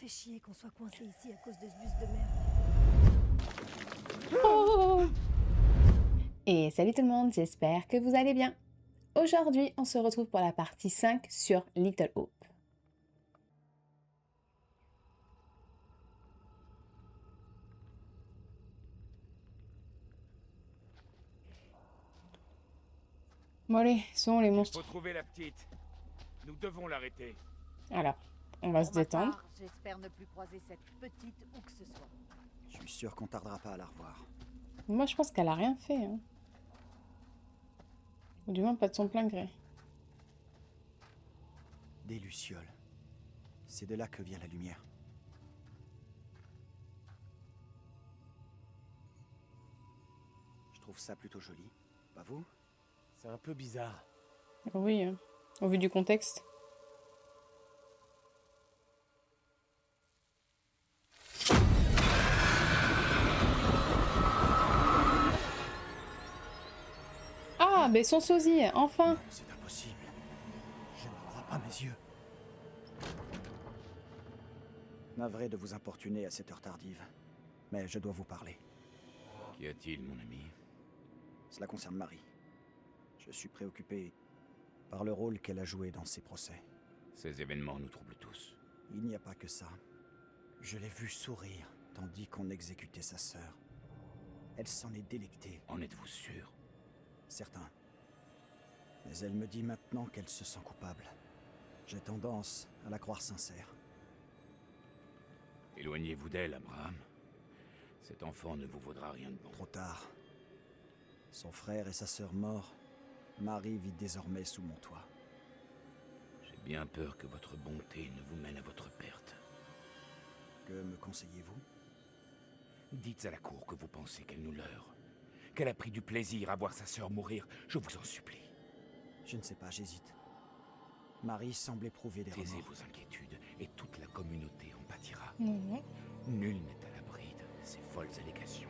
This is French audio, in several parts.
fait chier qu'on soit coincé ici à cause de ce bus de merde. Oh Et salut tout le monde, j'espère que vous allez bien. Aujourd'hui, on se retrouve pour la partie 5 sur Little Hope. Bon allez, sont les Il monstres. faut trouver la petite. Nous devons l'arrêter. Alors, on va se Pour ma détendre. part, j'espère ne plus croiser cette petite où que ce soit. Je suis sûr qu'on tardera pas à la revoir. Moi, je pense qu'elle a rien fait. Hein. Ou du moins pas de son plein gré. Des lucioles. C'est de là que vient la lumière. Je trouve ça plutôt joli. Pas vous? C'est un peu bizarre. Oui, au vu du contexte. Ah, mais son sosie, enfin! Non, c'est impossible. Je ne crois pas mes yeux. Navré de vous importuner à cette heure tardive, mais je dois vous parler. Qu'y a-t-il, mon ami? Cela concerne Marie. Je suis préoccupé par le rôle qu'elle a joué dans ces procès. Ces événements nous troublent tous. Il n'y a pas que ça. Je l'ai vue sourire tandis qu'on exécutait sa sœur. Elle s'en est délectée. En êtes-vous sûr? Certain. Mais elle me dit maintenant qu'elle se sent coupable. J'ai tendance à la croire sincère. Éloignez-vous d'elle, Abraham. Cet enfant ne vous vaudra rien de bon. Trop tard. Son frère et sa sœur morts, Marie vit désormais sous mon toit. J'ai bien peur que votre bonté ne vous mène à votre perte. Que me conseillez-vous? Dites à la cour que vous pensez qu'elle nous leurre. Qu'elle a pris du plaisir à voir sa sœur mourir, je vous en supplie. Je ne sais pas, j'hésite. Marie semble éprouver des Taisez remords. vos inquiétudes, et toute la communauté en pâtira. Mhm. Nul n'est à l'abri de ces folles allégations.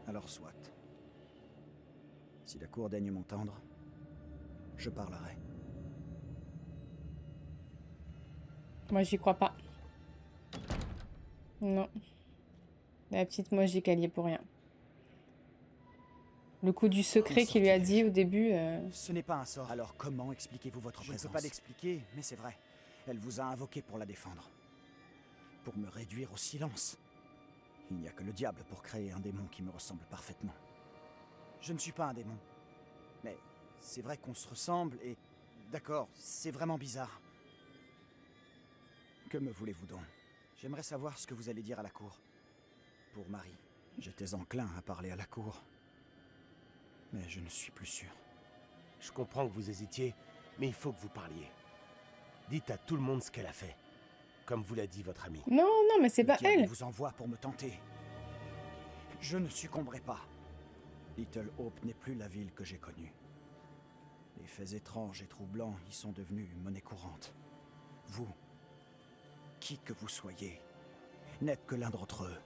Alors soit. Si la cour daigne m'entendre, je parlerai. Moi, j'y crois pas. Non. La petite, moi, je dis qu'elle y est pour rien. Le coup du secret qu'il lui a dit au début... Ce n'est pas un sort. Alors comment expliquez-vous votre présence? Je ne peux pas l'expliquer, mais c'est vrai. Elle vous a invoqué pour la défendre. Pour me réduire au silence. Il n'y a que le diable pour créer un démon qui me ressemble parfaitement. Je ne suis pas un démon. Mais c'est vrai qu'on se ressemble et... D'accord, c'est vraiment bizarre. Que me voulez-vous donc? J'aimerais savoir ce que vous allez dire à la cour. Pour Marie, j'étais enclin à parler à la cour. Mais je ne suis plus sûr. Je comprends que vous hésitiez, mais il faut que vous parliez. Dites à tout le monde ce qu'elle a fait. Comme vous l'a dit votre ami. Non, non, mais c'est Le pas diable elle. vous envoie pour me tenter. Je ne succomberai pas. Little Hope n'est plus la ville que j'ai connue. Les faits étranges et troublants y sont devenus monnaie courante. Vous, qui que vous soyez, n'êtes que l'un d'entre eux.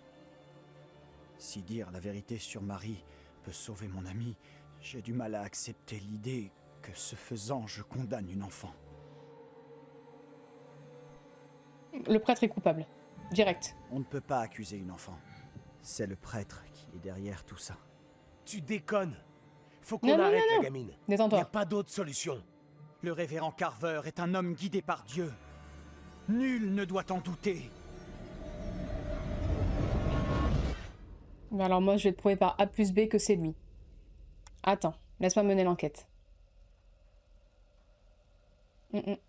Si dire la vérité sur Marie peut sauver mon ami, j'ai du mal à accepter l'idée que ce faisant, je condamne une enfant. Le prêtre est coupable. Direct. On ne peut pas accuser une enfant. C'est le prêtre qui est derrière tout ça. Tu déconnes. Faut Non, qu'on non, arrête non, la non. gamine. Il n'y a Détends-toi. pas d'autre solution. Le révérend Carver est un homme guidé par Dieu. Nul ne doit en douter. Mais alors moi, je vais te prouver par A plus B que c'est lui. Attends, laisse-moi mener l'enquête.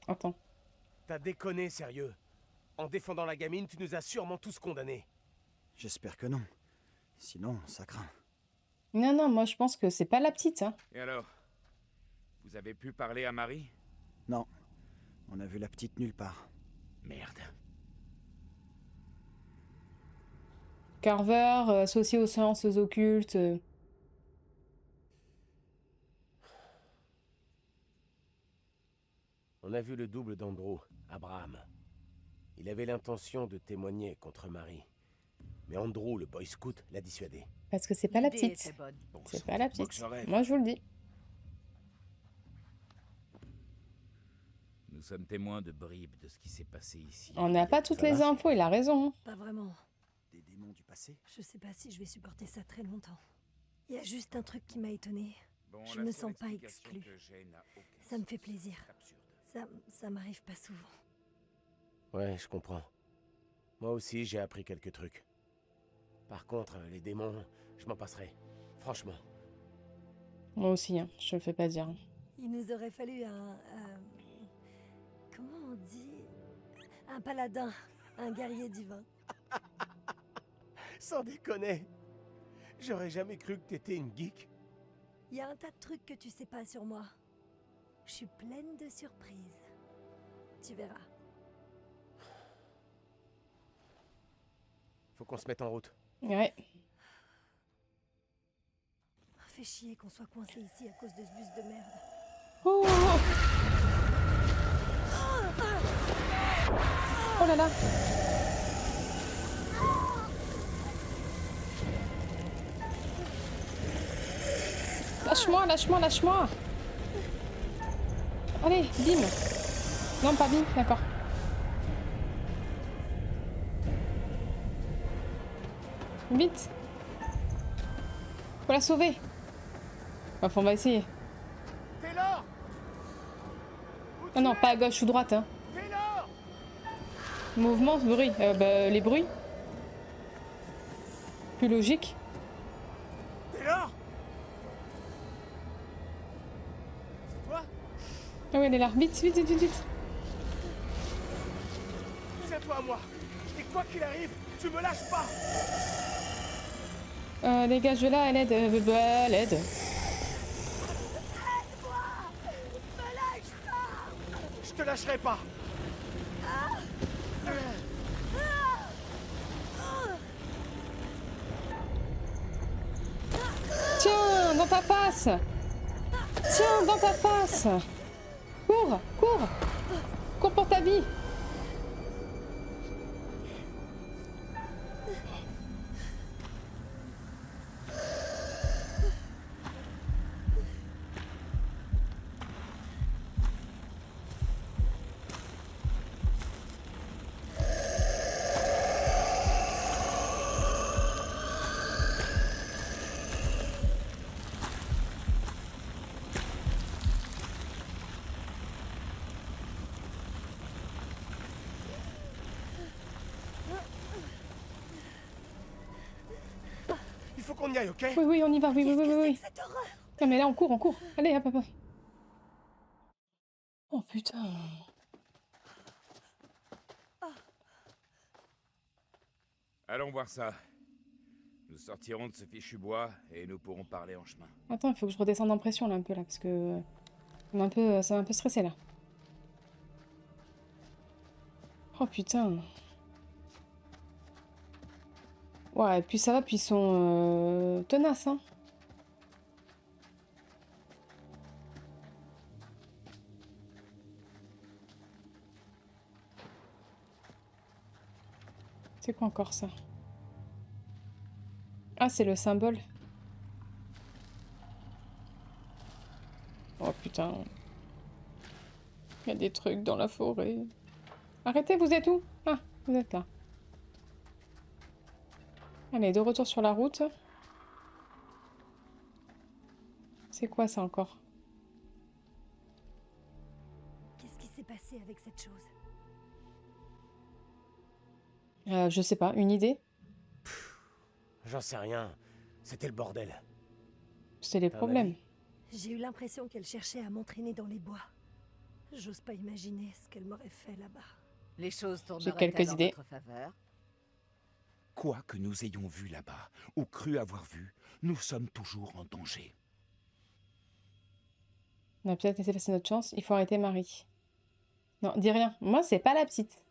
Attends. T'as déconné, sérieux. En défendant la gamine, tu nous as sûrement tous condamnés. J'espère que non. Sinon, ça craint. Non, non, moi je pense que c'est pas la petite, hein. Et alors? Vous avez pu parler à Marie? Non, on a vu la petite nulle part. Merde. Carver, associé aux sciences occultes. On a vu le double d'Andrew, Abraham. Il avait l'intention de témoigner contre Marie. Mais Andrew, le boy scout, l'a dissuadé. Parce que c'est pas la L'idée petite. était bonne. Bon C'est sang, pas la moi que petite. je rêve. Moi, je vous le dis. Nous Nous sommes témoins de bribes de ce qui s'est passé ici. On n'a pas toutes Ça les va infos, il a raison. Hein. Pas vraiment. Des démons du passé? Je sais pas si je vais supporter ça très longtemps. Il y a juste un truc qui m'a étonnée. Bon, Je la me seule sens pas explication exclue. que j'ai n'a aucun Ça me fait sens. plaisir. C'est absurde. Ça m'arrive pas souvent. Ouais, je comprends. Moi aussi, j'ai appris quelques trucs. Par contre, les démons, je m'en passerai. Franchement. Moi aussi, hein, je te le fais pas dire. Il nous aurait fallu comment on dit? Un paladin, un guerrier divin. Sans déconner. J'aurais jamais cru que t'étais une geek. Il y a un tas de trucs que tu sais pas sur moi. Je suis pleine de surprises. Tu verras. Faut qu'on se mette en route. Ouais. Fait chier qu'on soit coincé ici à cause de ce bus de merde. Oh, oh là là. Lâche-moi, lâche-moi, lâche-moi. Allez, bim. Non, pas bim, d'accord. Vite. Faut la sauver. Enfin, on va essayer. Taylor! Ah non, pas à gauche ou droite, hein. Taylor! Mouvement, bruit. Les bruits. Plus logique. Taylor! C'est toi? Ah oui, elle est là. Vite, vite, vite, vite, vite. Tiens-toi à moi. Et quoi qu'il arrive, tu me lâches pas. Dégage de là, elle aide. Elle aide. Je te lâcherai pas. Tiens, dans ta face. Tiens, dans ta face. Cours, cours. Cours pour ta vie. Il faut qu'on y aille, ok? Oui, oui, on y va. Oui, oui, oui, oui, oui. Cette horreur! Non, mais là, on court, on court. Allez, hop, hop, hop. Oh, putain. Allons voir ça. Nous sortirons de ce fichu bois et nous pourrons parler en chemin. Attends, il faut que je redescende en pression, là, un peu, là, parce que... ça m'a un peu stressé, là. Oh, putain. Ouais, et puis ça va, puis ils sont tenaces, hein. C'est quoi encore ça? Ah, c'est le symbole. Oh putain. Il y a des trucs dans la forêt. Arrêtez, vous êtes où? Ah, vous êtes là. Allez, de retour sur la route. C'est quoi ça encore? Qu'est-ce qui s'est passé avec cette chose? Je sais pas, une idée? J'en sais rien. C'était le bordel. C'est les T'as un problèmes. avis? J'ai eu l'impression qu'elle cherchait à m'entraîner dans les bois. J'ose pas imaginer ce qu'elle m'aurait fait là-bas. Les choses tourneraient quelques en idées. votre faveur. Quoi que nous ayons vu là-bas, ou cru avoir vu, nous sommes toujours en danger. On a peut-être laissé passer notre chance. Il faut arrêter Marie. Non, dis rien. Moi, c'est pas la petite.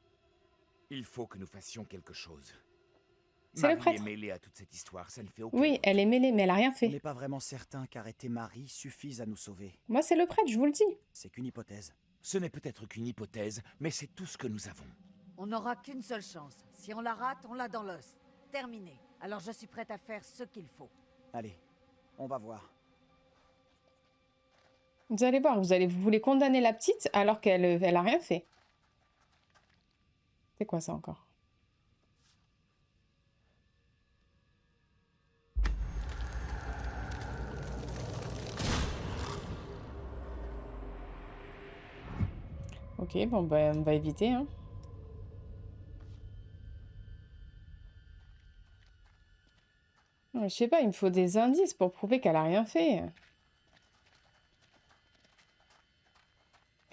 Il faut que nous fassions quelque chose. C'est le Marie prêtre. est mêlée à toute cette histoire, ça ne fait aucun Oui, doute. elle est mêlée, mais elle a rien On fait. n'est pas vraiment certain qu'arrêter Marie suffise à nous sauver. Moi, c'est le prêtre, je vous le dis. C'est qu'une hypothèse. Ce n'est peut-être qu'une hypothèse, mais c'est tout ce que nous avons. On n'aura qu'une seule chance. Si on la rate, on l'a dans l'os. Terminé. Alors je suis prête à faire ce qu'il faut. Allez, on va voir. Vous allez voir, vous voulez condamner la petite alors qu'elle a rien fait. C'est quoi ça encore? Ok, bon, ben, on va éviter, hein. Je sais pas, il me faut des indices pour prouver qu'elle a rien fait.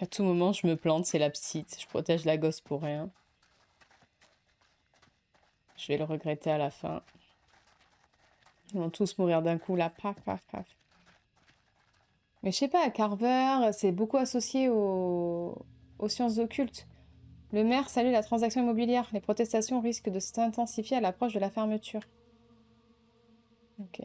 À tout moment, je me plante, c'est la petite. Je protège la gosse pour rien. Je vais le regretter à la fin. Ils vont tous mourir d'un coup, là. Paf, paf, paf. Mais je sais pas, Carver, c'est beaucoup associé aux sciences occultes. Le maire salue la transaction immobilière. Les protestations risquent de s'intensifier à l'approche de la fermeture. Ok.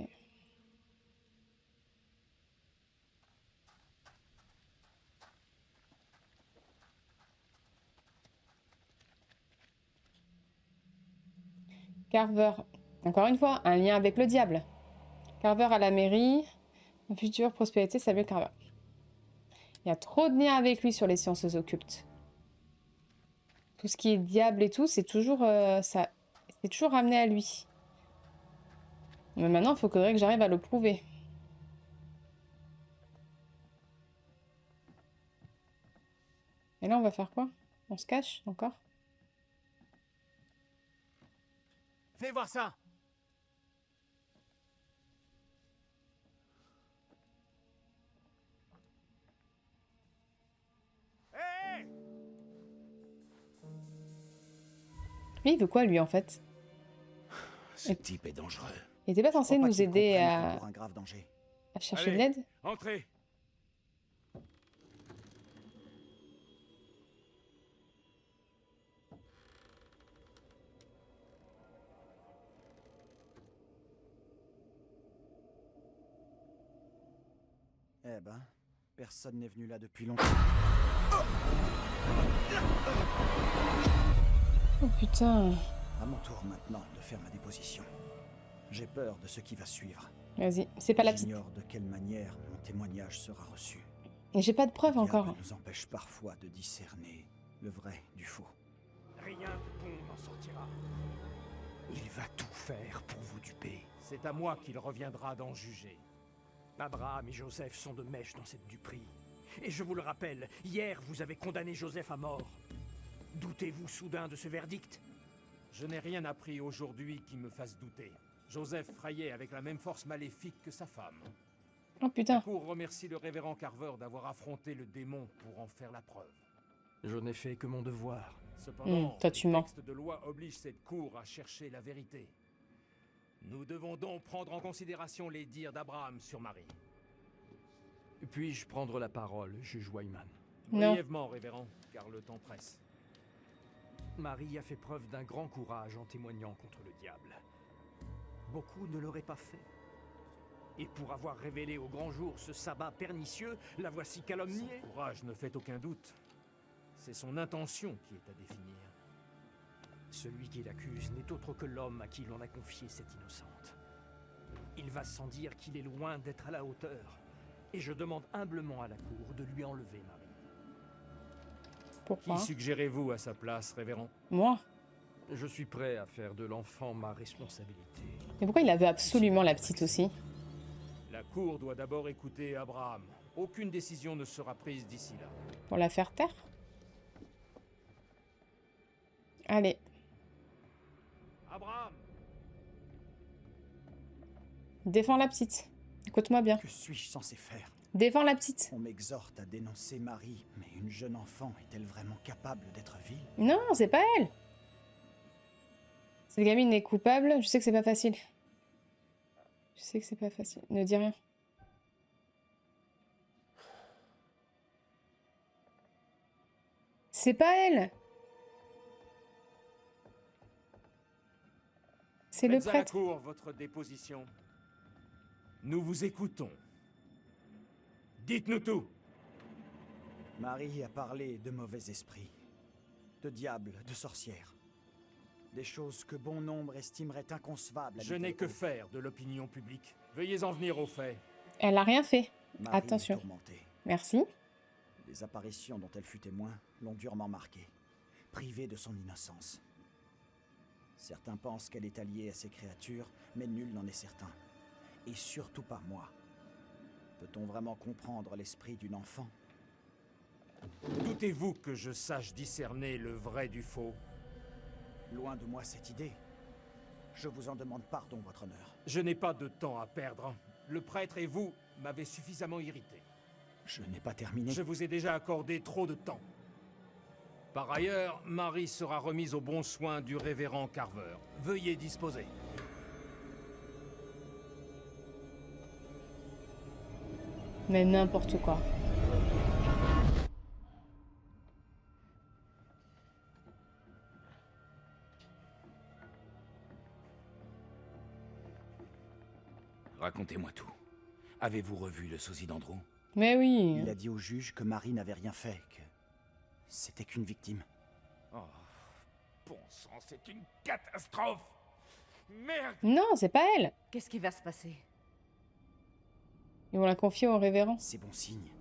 Carver. Encore une fois, un lien avec le diable. Carver à la mairie. Future prospérité, Samuel Carver. Il y a trop de liens avec lui sur les sciences occultes. Tout ce qui est diable et tout, c'est toujours ça. C'est toujours ramené à lui. Mais maintenant, il faudrait que j'arrive à le prouver. Et là, on va faire quoi? On se cache encore? Fais voir ça! Hé! Lui, il veut quoi, lui, en fait? Ce type est dangereux. Il était pas Je crois censé pas nous qu'ils aider comprennent qu'on à court un grave danger. chercher de Allez. l'aide? Entrez. Eh ben, personne n'est venu là depuis longtemps. Oh putain. À mon tour maintenant de faire ma déposition. J'ai peur de ce qui va suivre. Vas-y, c'est pas la petite. J'ignore de quelle manière mon témoignage sera reçu. Et j'ai pas de preuves Le encore. diable nous empêche parfois de discerner le vrai du faux. Rien de bon n'en sortira. Il va tout faire pour vous duper. C'est à moi qu'il reviendra d'en juger. Abraham et Joseph sont de mèche dans cette duperie. Et je vous le rappelle, hier vous avez condamné Joseph à mort. Doutez-vous soudain de ce verdict? Je n'ai rien appris aujourd'hui qui me fasse douter. Joseph fraillait avec la même force maléfique que sa femme. Oh La putain. cour remercie le révérend Carver d'avoir affronté le démon pour en faire la preuve. Je n'ai fait que mon devoir. Cependant, toi, tu le mens. texte de loi oblige cette cour à chercher la vérité. Nous devons donc prendre en considération les dires d'Abraham sur Marie. Puis-je prendre la parole, juge Wyman? Non. Brièvement, révérend, car le temps presse. Marie a fait preuve d'un grand courage en témoignant contre le diable. Beaucoup ne l'auraient pas fait. Et pour avoir révélé au grand jour ce sabbat pernicieux, la voici calomniée. Son courage ne fait aucun doute. C'est son intention qui est à définir. Celui qui l'accuse n'est autre que l'homme à qui l'on a confié cette innocente. Il va sans dire qu'il est loin d'être à la hauteur. Et je demande humblement à la cour de lui enlever Marie. Pourquoi? Qui suggérez-vous à sa place, révérend? Moi? Je suis prêt à faire de l'enfant ma responsabilité. Mais pourquoi il la veut absolument, la petite aussi? La cour doit d'abord écouter Abraham. Aucune décision ne sera prise d'ici là. Pour la faire taire? Allez. Abraham! Défends la petite. Écoute-moi bien. Que suis-je censé faire? Défends la petite. On m'exhorte à dénoncer Marie, mais une jeune enfant est-elle vraiment capable d'être vile? Non, c'est pas elle. Cette gamine est coupable. Je sais que c'est pas facile. Je sais que c'est pas facile. Ne dis rien. C'est pas elle. C'est le Faites à la prêtre. cour votre déposition. Nous vous écoutons. Dites-nous tout. Marie a parlé de mauvais esprits, de diables, de sorcières. Des choses que bon nombre estimeraient inconcevables. à Je n'ai que Little Hope. faire de l'opinion publique. Veuillez en venir aux faits. Elle a rien fait. Marie est Attention. tourmentée. Merci. Les apparitions dont elle fut témoin l'ont durement marquée, privée de son innocence. Certains pensent qu'elle est alliée à ces créatures, mais nul n'en est certain. Et surtout pas moi. Peut-on vraiment comprendre l'esprit d'une enfant? Doutez-vous que je sache discerner le vrai du faux? Loin de moi cette idée. Je vous en demande pardon, votre honneur. Je n'ai pas de temps à perdre. Le prêtre et vous m'avez suffisamment irrité. Je n'ai pas terminé. Je vous ai déjà accordé trop de temps. Par ailleurs, Marie sera remise aux bons soins du révérend Carver. Veuillez disposer. Mais n'importe quoi. Racontez-moi tout. Avez-vous revu le sosie d'Andrew? Mais oui. Il a dit au juge que Marie n'avait rien fait, que c'était qu'une victime. Oh, bon sang, c'est une catastrophe! Merde! Non, c'est pas elle. Qu'est-ce qui va se passer? Ils vont la confier au révérend. C'est bon signe.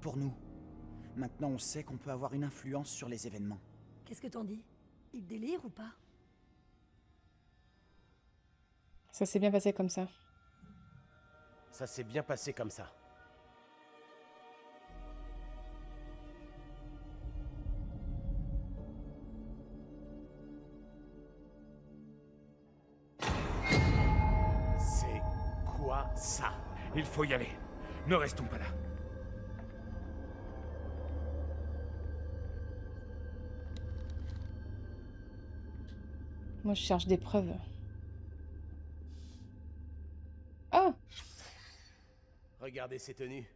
Pour nous. Maintenant, on sait qu'on peut avoir une influence sur les événements. Qu'est-ce que t'en dis? Il délire ou pas? Ça s'est bien passé comme ça. Ça s'est bien passé comme ça. C'est quoi ça? Il faut y aller. Ne restons pas là. Moi, je cherche des preuves. Oh! Regardez ces tenues.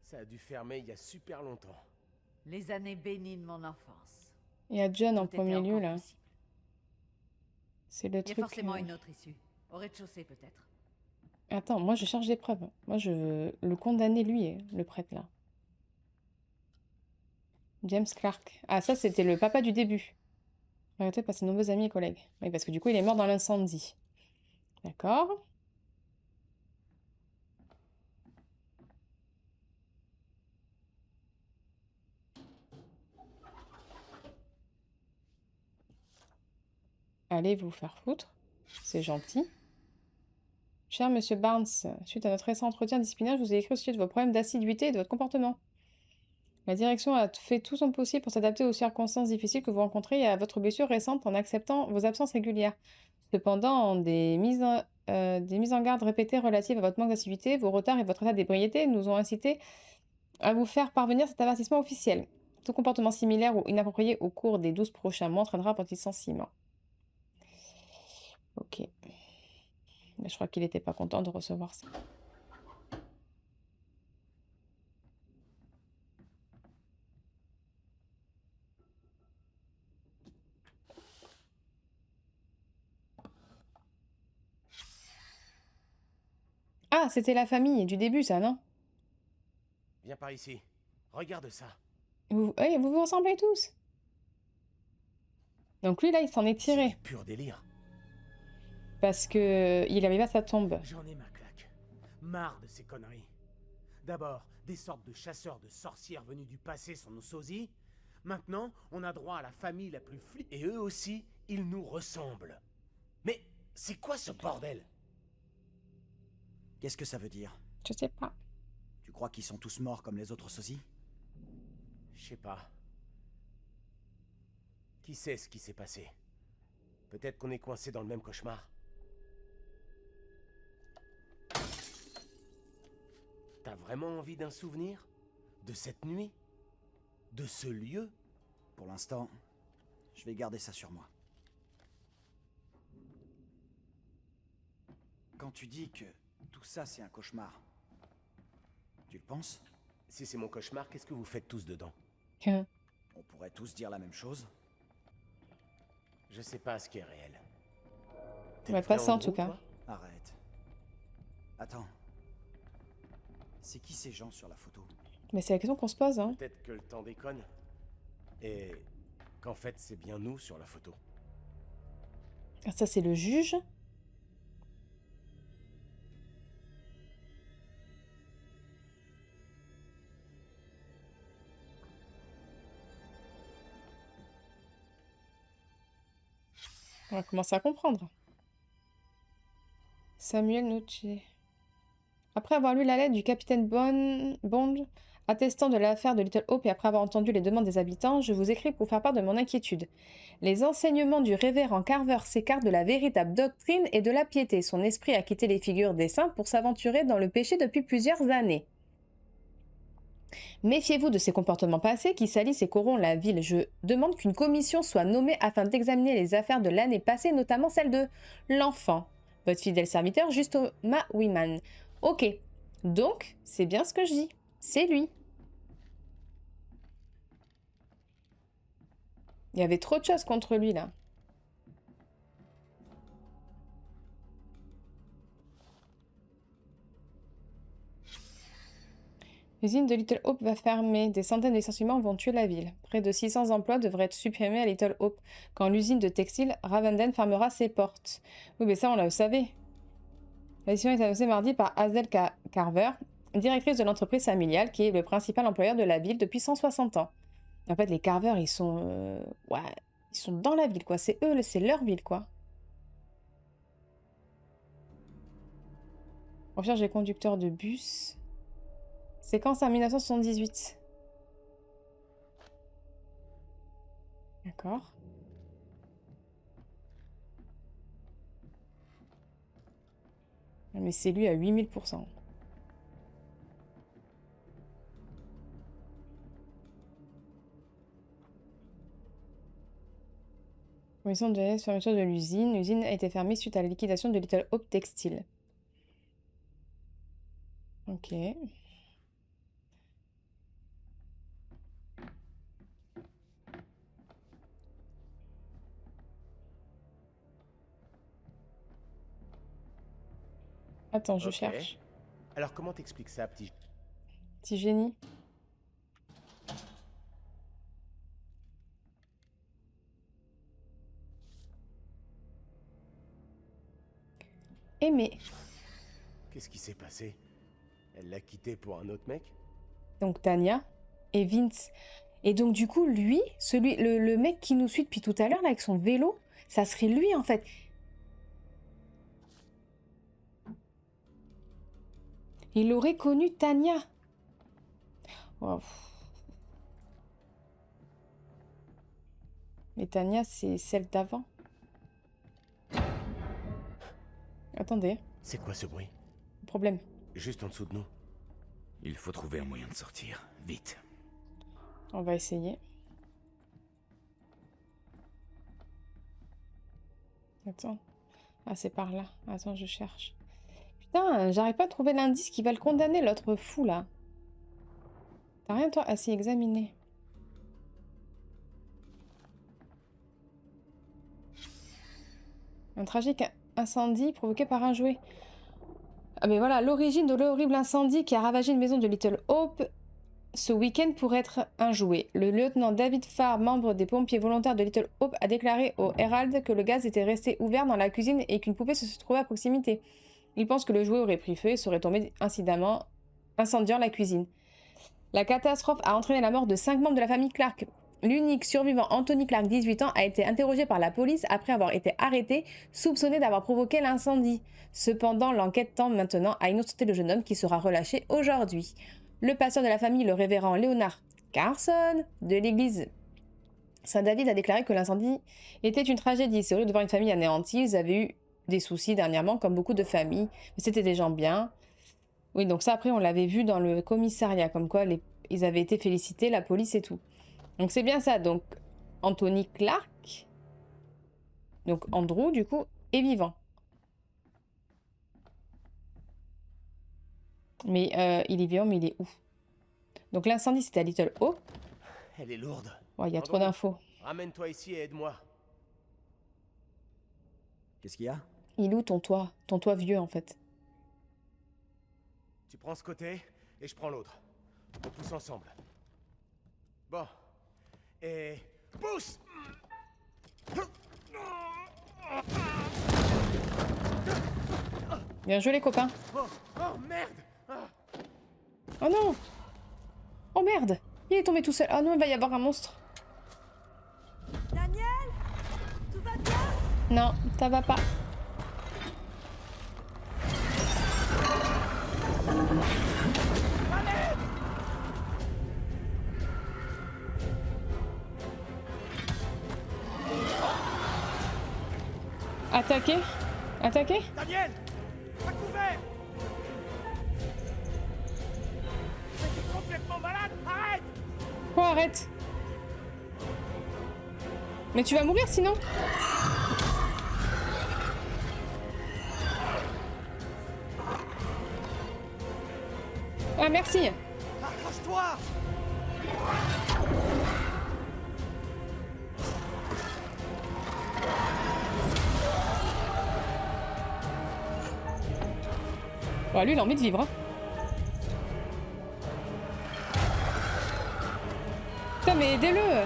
Ça a dû fermer il y a super longtemps. Les années bénies de mon enfance. Il y a John en Tout était premier lieu, encore là. possible. C'est le Il y a truc... forcément une autre issue. Au rez-de-chaussée, peut-être. Attends, moi, je cherche des preuves. Moi, je veux le condamner, lui, le prêtre, là. James Clark. Ah, ça, c'était le papa du début. Arrêtez par ses nombreux amis et collègues. Oui, parce que du coup, il est mort dans l'incendie. D'accord. Allez vous faire foutre. C'est gentil. Cher Monsieur Barnes, suite à notre récent entretien disciplinaire, je vous ai écrit au sujet de vos problèmes d'assiduité et de votre comportement. La direction a fait tout son possible pour s'adapter aux circonstances difficiles que vous rencontrez et à votre blessure récente en acceptant vos absences régulières. Cependant, des mises en garde répétées relatives à votre manque d'assiduité, vos retards et votre état d'ébriété nous ont incité à vous faire parvenir cet avertissement officiel. Tout comportement similaire ou inapproprié au cours des 12 prochains mois entraînera votre licenciement. Ok. Mais je crois qu'il n'était pas content de recevoir ça. Ah, c'était la famille du début, ça, non? Viens par ici. Regarde ça. Vous vous ressemblez tous. Donc lui, là, il s'en est C'est tiré. du pur délire. Parce que il avait pas sa tombe. J'en ai ma claque. Marre de ces conneries. D'abord, des sortes de chasseurs de sorcières venus du passé sont nos sosies. Maintenant, on a droit à la famille la plus flippante. Et eux aussi, ils nous ressemblent. Mais c'est quoi ce bordel? Qu'est-ce que ça veut dire? Je sais pas. Tu crois qu'ils sont tous morts comme les autres sosies? Je sais pas. Qui sait ce qui s'est passé? Peut-être qu'on est coincé dans le même cauchemar. T'as vraiment envie d'un souvenir? De cette nuit? De ce lieu? Pour l'instant, je vais garder ça sur moi. Quand tu dis que tout ça c'est un cauchemar, tu le penses? Si c'est mon cauchemar, qu'est-ce que vous faites tous dedans? On pourrait tous dire la même chose. Je sais pas ce qui est réel. Ouais, pas ça en tout cas. Arrête. Attends. C'est qui ces gens sur la photo? Mais c'est la question qu'on se pose, hein. Peut-être que le temps déconne. Et qu'en fait, c'est bien nous sur la photo. Ah, ça, c'est le juge. On va commencer à comprendre. Samuel Noche. Après avoir lu la lettre du capitaine Bond attestant de l'affaire de Little Hope et après avoir entendu les demandes des habitants, je vous écris pour faire part de mon inquiétude. Les enseignements du révérend Carver s'écartent de la véritable doctrine et de la piété. Son esprit a quitté les figures des saints pour s'aventurer dans le péché depuis plusieurs années. Méfiez-vous de ces comportements passés qui salissent et corrompent la ville. Je demande qu'une commission soit nommée afin d'examiner les affaires de l'année passée, notamment celle de l'enfant. Votre fidèle serviteur, Justoma Wiman. Ok, donc c'est bien ce que je dis. C'est lui. Il y avait trop de choses contre lui, là. L'usine de Little Hope va fermer. Des centaines de licenciements vont tuer la ville. Près de 600 emplois devraient être supprimés à Little Hope quand l'usine de textile Ravenden fermera ses portes. Oui, mais ça, on le savait. La décision est annoncée mardi par Hazel Carver, directrice de l'entreprise familiale, qui est le principal employeur de la ville depuis 160 ans. En fait, les Carver, ils sont... ouais, ils sont dans la ville, quoi. C'est eux, c'est leur ville, quoi. Recherche des conducteurs de bus. Séquence en 1978. D'accord. Mais c'est lui à 8000%. Commission de fermeture de l'usine. L'usine a été fermée suite à la liquidation de Little Hope Textile. Ok. Attends, je cherche. Alors comment t'expliques ça, petit génie? Aimé. Qu'est-ce qui s'est passé? Elle l'a quitté pour un autre mec? Donc Tanya et Vince. Et donc du coup, lui, le mec qui nous suit depuis tout à l'heure, là, avec son vélo, ça serait lui, en fait. Il aurait connu Tanya. Wow. Mais Tanya, c'est celle d'avant. Attendez. C'est quoi ce bruit? Problème. Juste en dessous de nous. Il faut trouver un moyen de sortir. Vite. On va essayer. Attends. Ah, c'est par là. Attends, je cherche. Putain, j'arrive pas à trouver l'indice qui va le condamner, l'autre fou, là. T'as rien, toi, à s'y examiner. Un tragique incendie provoqué par un jouet. Ah, mais voilà, l'origine de l'horrible incendie qui a ravagé une maison de Little Hope ce week-end pourrait être un jouet. Le lieutenant David Farr, membre des pompiers volontaires de Little Hope, a déclaré au Herald que le gaz était resté ouvert dans la cuisine et qu'une poupée se trouvait à proximité. Il pense que le jouet aurait pris feu et serait tombé incidemment, incendiant la cuisine. La catastrophe a entraîné la mort de 5 membres de la famille Clark. L'unique survivant, Anthony Clark, 18 ans, a été interrogé par la police après avoir été arrêté, soupçonné d'avoir provoqué l'incendie. Cependant, l'enquête tend maintenant à innocenter le jeune homme qui sera relâché aujourd'hui. Le pasteur de la famille, le révérend Leonard Carson, de l'église Saint-David, a déclaré que l'incendie était une tragédie. C'est horrible de voir une famille anéantie. Ils avaient eu des soucis dernièrement, comme beaucoup de familles, mais c'était des gens bien. Oui, donc ça, après, on l'avait vu dans le commissariat, comme quoi ils avaient été félicités, la police et tout. Donc c'est bien ça. Donc Anthony Clark, donc Andrew, du coup, est vivant. Mais il est vivant, mais il est où? Donc l'incendie, c'était à Little Hope. Elle est lourde. Ouais, il y a trop d'infos. Ramène-toi ici et aide-moi. Qu'est-ce qu'il y a? Il est où ton toit? Ton toit vieux, en fait. Tu prends ce côté et je prends l'autre. On pousse ensemble. Bon. Et... pousse! Bien joué, les copains. Oh merde! Oh non! Oh merde! Il est tombé tout seul. Ah non, il va y avoir un monstre. Daniel? Tout va bien? Non, ça va pas. Attaquer? Attaquer? Daniel! À couvert! T'es complètement malade! Arrête! Quoi, arrête? Mais tu vas mourir sinon? Ah, merci. Accroche-toi! Bah, lui, il a envie de vivre. Hein. Putain, mais aidez-le!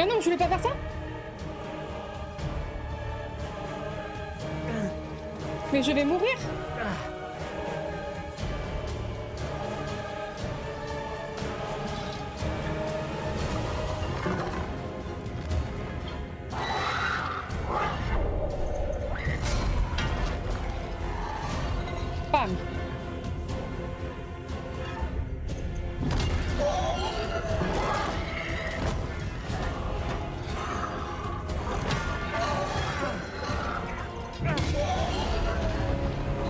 Ah non, je voulais pas faire ça? Mais je vais mourir! Bam!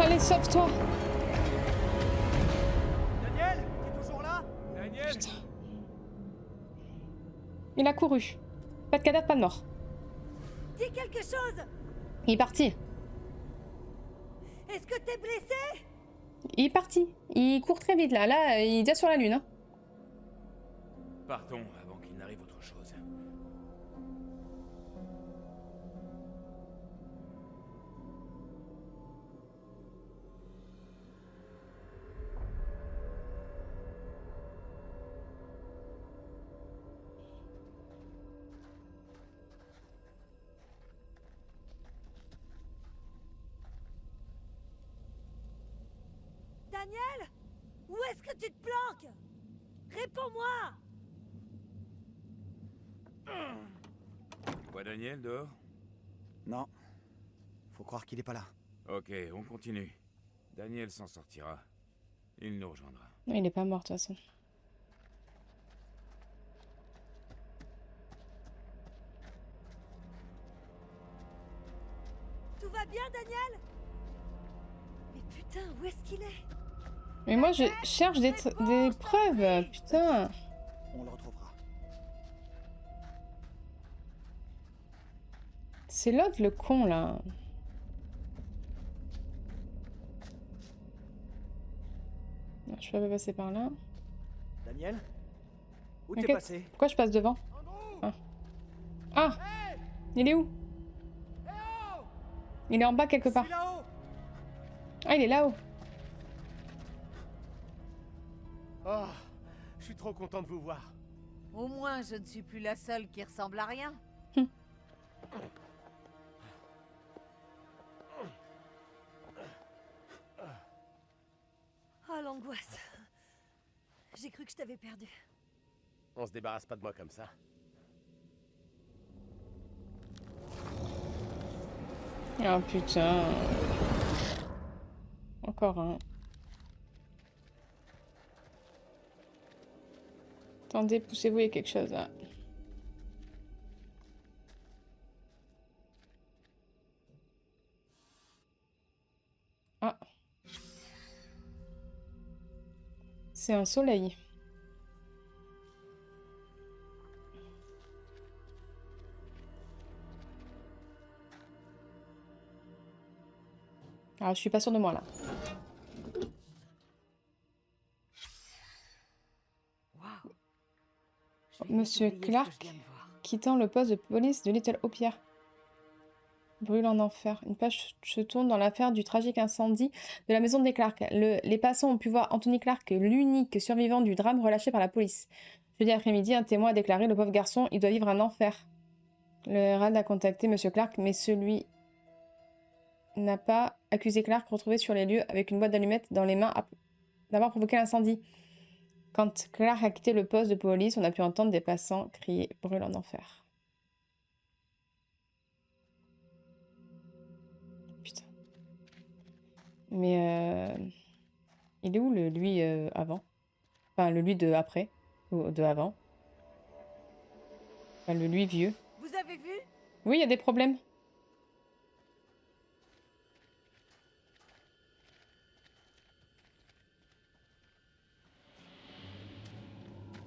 Allez, sauve-toi! Daniel, t'es toujours là? Daniel! Putain. Il a couru. Pas de cadavre, pas de mort. Dis quelque chose. Il est parti. Est-ce que t'es blessé? Il est parti. Il court très vite là. Là, il est déjà sur la lune. Hein. Partons avant qu'il n'arrive autre chose. Daniel? Où est-ce que tu te planques? Réponds-moi! Tu vois Daniel dehors? Non. Faut croire qu'il est pas là. Ok, on continue. Daniel s'en sortira. Il nous rejoindra. Non, il est pas mort de toute façon. Tout va bien, Daniel? Mais putain, où est-ce qu'il est? Mais moi, je cherche des preuves. Putain. On le retrouvera. C'est l'autre, le con, là. Non, je peux pas passer par là. Daniel? Où Ok. t'es passé? Pourquoi je passe devant? Ah. Ah. Il est où? Il est en bas quelque part. Là-haut! Ah, il est là-haut. Oh, je suis trop content de vous voir. Au moins, je ne suis plus la seule qui ressemble à rien. Oh, l'angoisse. J'ai cru que je t'avais perdu. On se débarrasse pas de moi comme ça. Oh putain. Encore un. Attendez, poussez-vous, il y a quelque chose là. Ah. C'est un soleil. Alors, je suis pas sûre de moi là. Waouh. Monsieur Clark quittant le poste de police de Little Hope hier. Brûle en enfer. Une page se tourne dans l'affaire du tragique incendie de la maison des Clark. Les passants ont pu voir Anthony Clark, l'unique survivant du drame relâché par la police. Jeudi après-midi, un témoin a déclaré le pauvre garçon, il doit vivre un enfer. Le RAD a contacté Monsieur Clark, mais celui n'a pas accusé Clark, retrouvé sur les lieux avec une boîte d'allumettes dans les mains d'avoir provoqué l'incendie. Quand Clark a quitté le poste de police, on a pu entendre des passants crier « Brûle en enfer ». Putain. Mais il est où le lui avant? Enfin, le lui de après. Ou de avant. Enfin, le lui vieux. Vous avez vu? Oui, il y a des problèmes.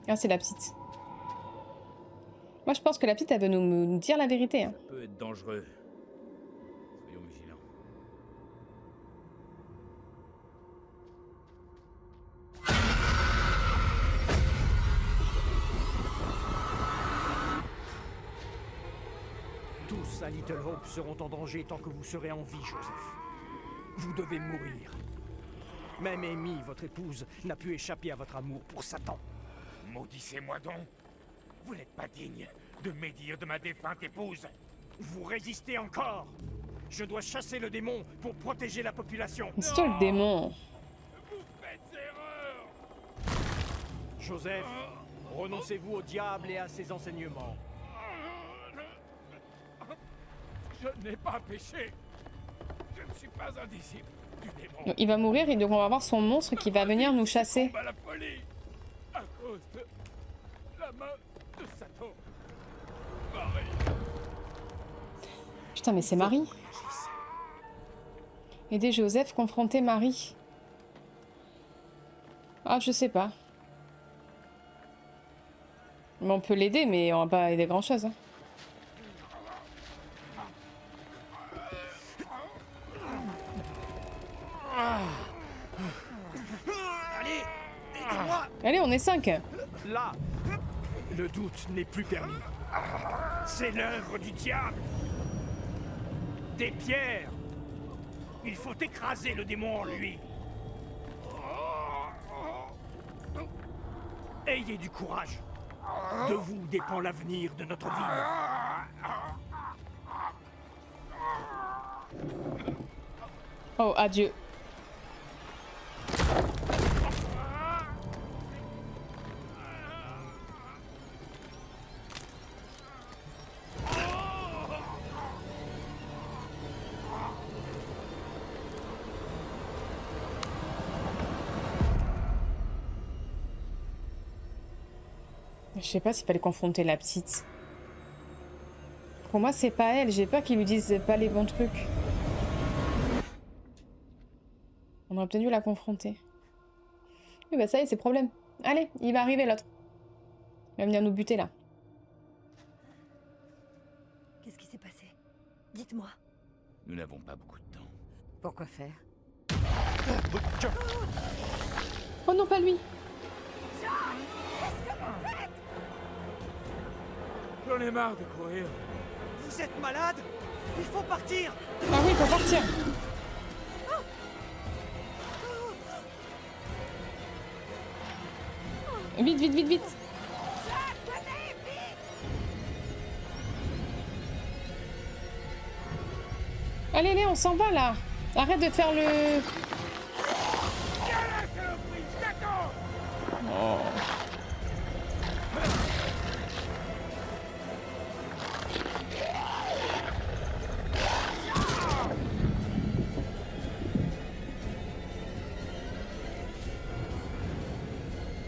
Ah, c'est la petite. Moi, je pense que la petite, elle veut nous dire la vérité. Hein. Ça peut être dangereux. Soyons vigilants. Tous à Little Hope seront en danger tant que vous serez en vie, Joseph. Vous devez mourir. Même Amy, votre épouse, n'a pu échapper à votre amour pour Satan. Maudissez-moi donc. Vous n'êtes pas digne de médire de ma défunte épouse. Vous résistez encore. Je dois chasser le démon pour protéger la population. C'est toi le démon. Vous faites erreur. Joseph, renoncez-vous au diable et à ses enseignements. Je n'ai pas péché. Je ne suis pas un disciple du démon. Donc, il va mourir et donc on va avoir son monstre qui va venir nous chasser. À la folie à cause de la main de Satan. Marie. Putain, mais c'est Marie. Aider Joseph, confronter Marie. Ah, je sais pas. Mais on peut l'aider, mais on va pas aider grand-chose. Hein. Allez, aidez-moi. Allez, on est 5. Là, le doute n'est plus permis. C'est l'œuvre du diable. Des pierres. Il faut écraser le démon en lui. Ayez du courage. De vous dépend l'avenir de notre ville. Oh, adieu. Je sais pas s'il fallait confronter la petite. Pour moi, c'est pas elle. J'ai peur qu'ils lui disent pas les bons trucs. On aurait peut-être dû la confronter. Oui, bah ça y est, c'est problème. Allez, il va arriver l'autre. Il va venir nous buter là. Qu'est-ce qui s'est passé? Dites-moi. Nous n'avons pas beaucoup de temps. Pourquoi faire? Oh non, pas lui. J'en ai marre de courir. Vous êtes malade? Il faut partir. Ah oui, il faut partir. Vite, vite, vite, vite. Allez, allez, on s'en va là. Arrête de faire le... Oh.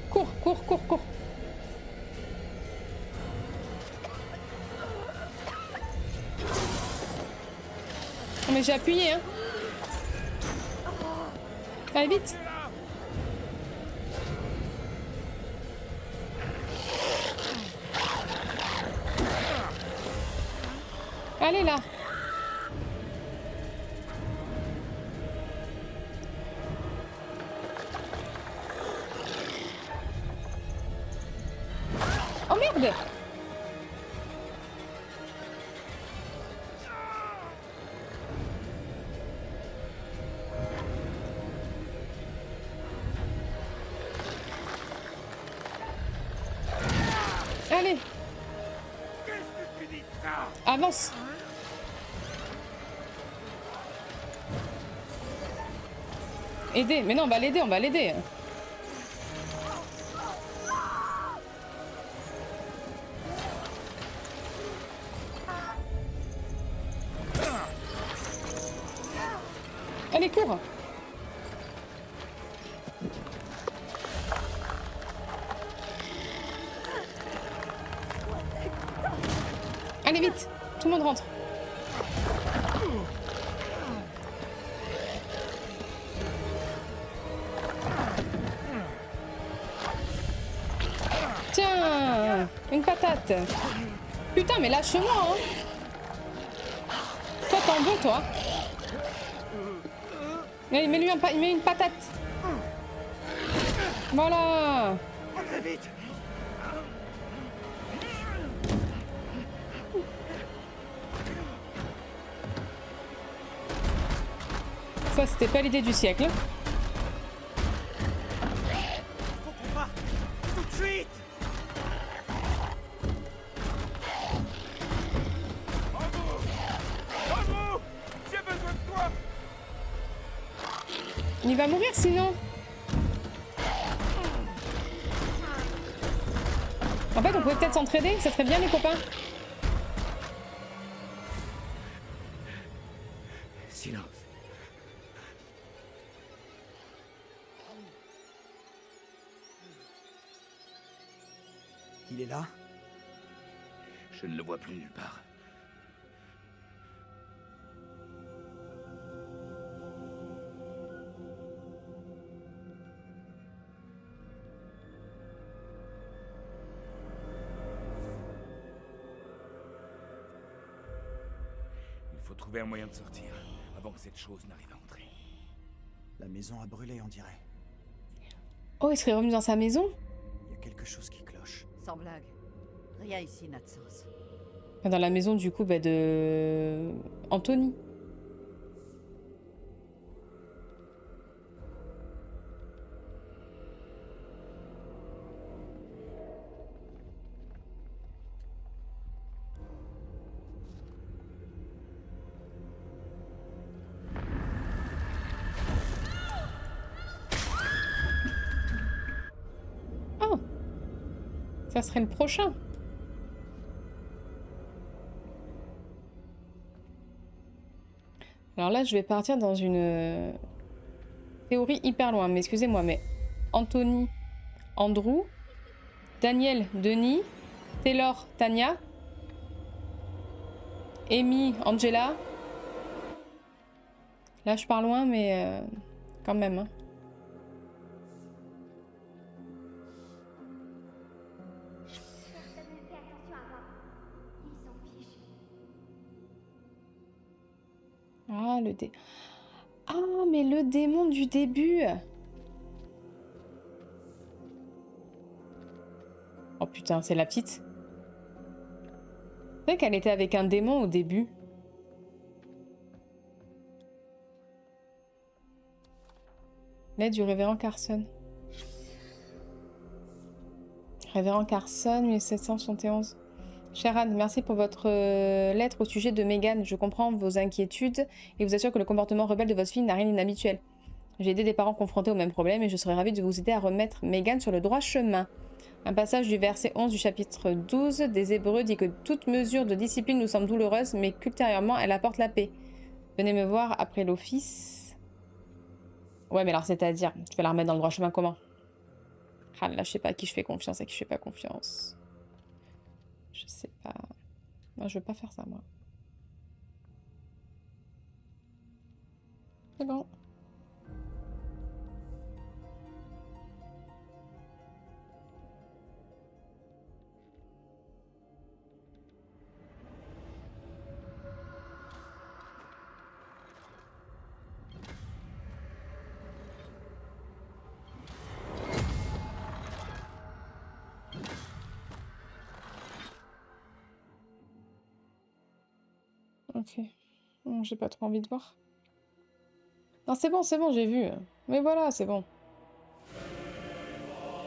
Cours, cours, cours, cours. Oh, mais j'ai appuyé, hein. Allez, vite. Allez, là. Oh merde! Allez! Qu'est-ce que tu dis de ça? Avance! aider. Mais non, on va l'aider, on va l'aider. Allez, cours. Allez, vite. Tout le monde rentre. Tiens, une patate. Putain, mais lâche-moi, hein. Toi, t'en veux, toi. Allez, mets-lui il met une patate. Voilà. Très vite. Ça, c'était pas l'idée du siècle. Faut qu'on parte tout de suite. Bravo! J'ai besoin de toi! Il va mourir sinon. En fait, on pouvait peut-être s'entraider. Ça serait bien, les copains. Silence. Il est là? Je ne le vois plus nulle part. Il faut trouver un moyen de sortir avant que cette chose n'arrive à entrer. La maison a brûlé, on dirait. Oh, il serait revenu dans sa maison? Il y a quelque chose qui cloche. Sans blague. Rien ici n'a de sens. Dans la maison, du coup, bah, de... Anthony. Oh! Ça serait le prochain. Alors là, je vais partir dans une théorie hyper loin. Mais excusez-moi, mais Anthony, Andrew, Daniel, Denis, Taylor, Tania, Amy, Angela. Là, je pars loin, mais quand même. Hein. Personne ne fait attention à moi. Ils s'en fichent. Ah, Ah, mais le démon du début. Oh putain, c'est la petite. C'est vrai qu'elle était avec un démon au début. L'aide du révérend Carson. Révérend Carson, 1771. Chère Anne, merci pour votre lettre au sujet de Megan. Je comprends vos inquiétudes et vous assure que le comportement rebelle de votre fille n'a rien d'inhabituel. J'ai aidé des parents confrontés au même problème et je serais ravie de vous aider à remettre Megan sur le droit chemin. Un passage du verset 11 du chapitre 12 des Hébreux dit que toute mesure de discipline nous semble douloureuse, mais qu'ultérieurement elle apporte la paix. Venez me voir après l'office. Ouais, mais alors c'est-à-dire, tu vas la remettre dans le droit chemin comment? Ah là, je sais pas à qui je fais confiance, à qui je fais pas confiance. Je sais pas. Moi, je veux pas faire ça, moi. C'est bon. Ok. J'ai pas trop envie de voir. Non, c'est bon, j'ai vu. Mais voilà, c'est bon.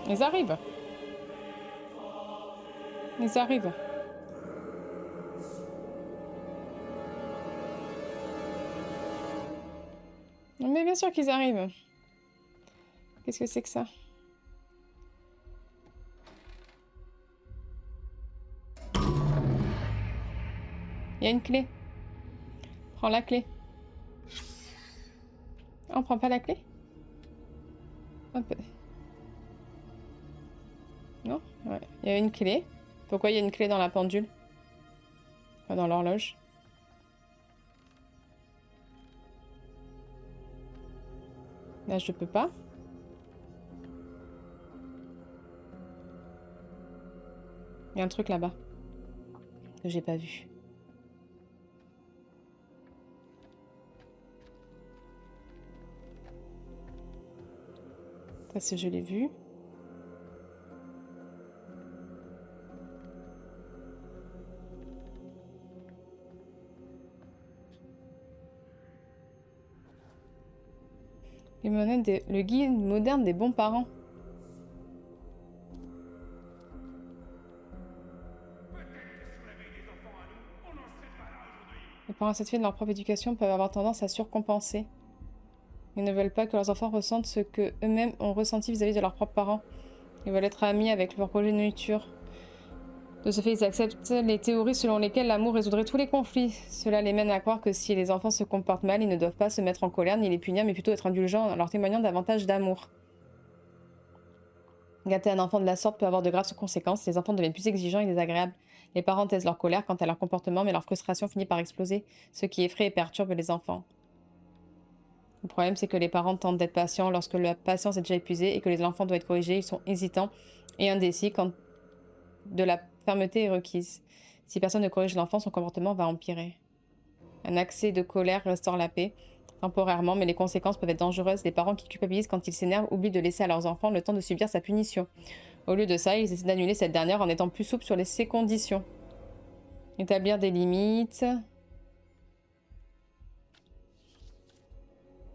Ils arrivent. Ils arrivent. Mais bien sûr qu'ils arrivent. Qu'est-ce que c'est que ça? Il y a une clé. Prends la clé. Ah, on prend pas la clé? Hop. Non? Ouais. Il y a une clé. Pourquoi il y a une clé dans la pendule? Pas dans l'horloge. Là, je peux pas. Il y a un truc là-bas que j'ai pas vu. Ça, c'est je l'ai vu. Le guide moderne des bons parents. Les parents satisfaits de leur propre éducation peuvent avoir tendance à surcompenser. Ils ne veulent pas que leurs enfants ressentent ce que eux-mêmes ont ressenti vis-à-vis de leurs propres parents. Ils veulent être amis avec leur progéniture. De ce fait, ils acceptent les théories selon lesquelles l'amour résoudrait tous les conflits. Cela les mène à croire que si les enfants se comportent mal, ils ne doivent pas se mettre en colère ni les punir, mais plutôt être indulgents en leur témoignant davantage d'amour. Gâter un enfant de la sorte peut avoir de graves conséquences. Les enfants deviennent plus exigeants et désagréables. Les parents taisent leur colère quant à leur comportement, mais leur frustration finit par exploser, ce qui effraie et perturbe les enfants. Le problème, c'est que les parents tentent d'être patients lorsque la patience est déjà épuisée et que les enfants doivent être corrigés. Ils sont hésitants et indécis quand de la fermeté est requise. Si personne ne corrige l'enfant, son comportement va empirer. Un accès de colère restaure la paix, temporairement, mais les conséquences peuvent être dangereuses. Les parents qui culpabilisent quand ils s'énervent oublient de laisser à leurs enfants le temps de subir sa punition. Au lieu de ça, ils essaient d'annuler cette dernière en étant plus souples sur ses conditions. Établir des limites.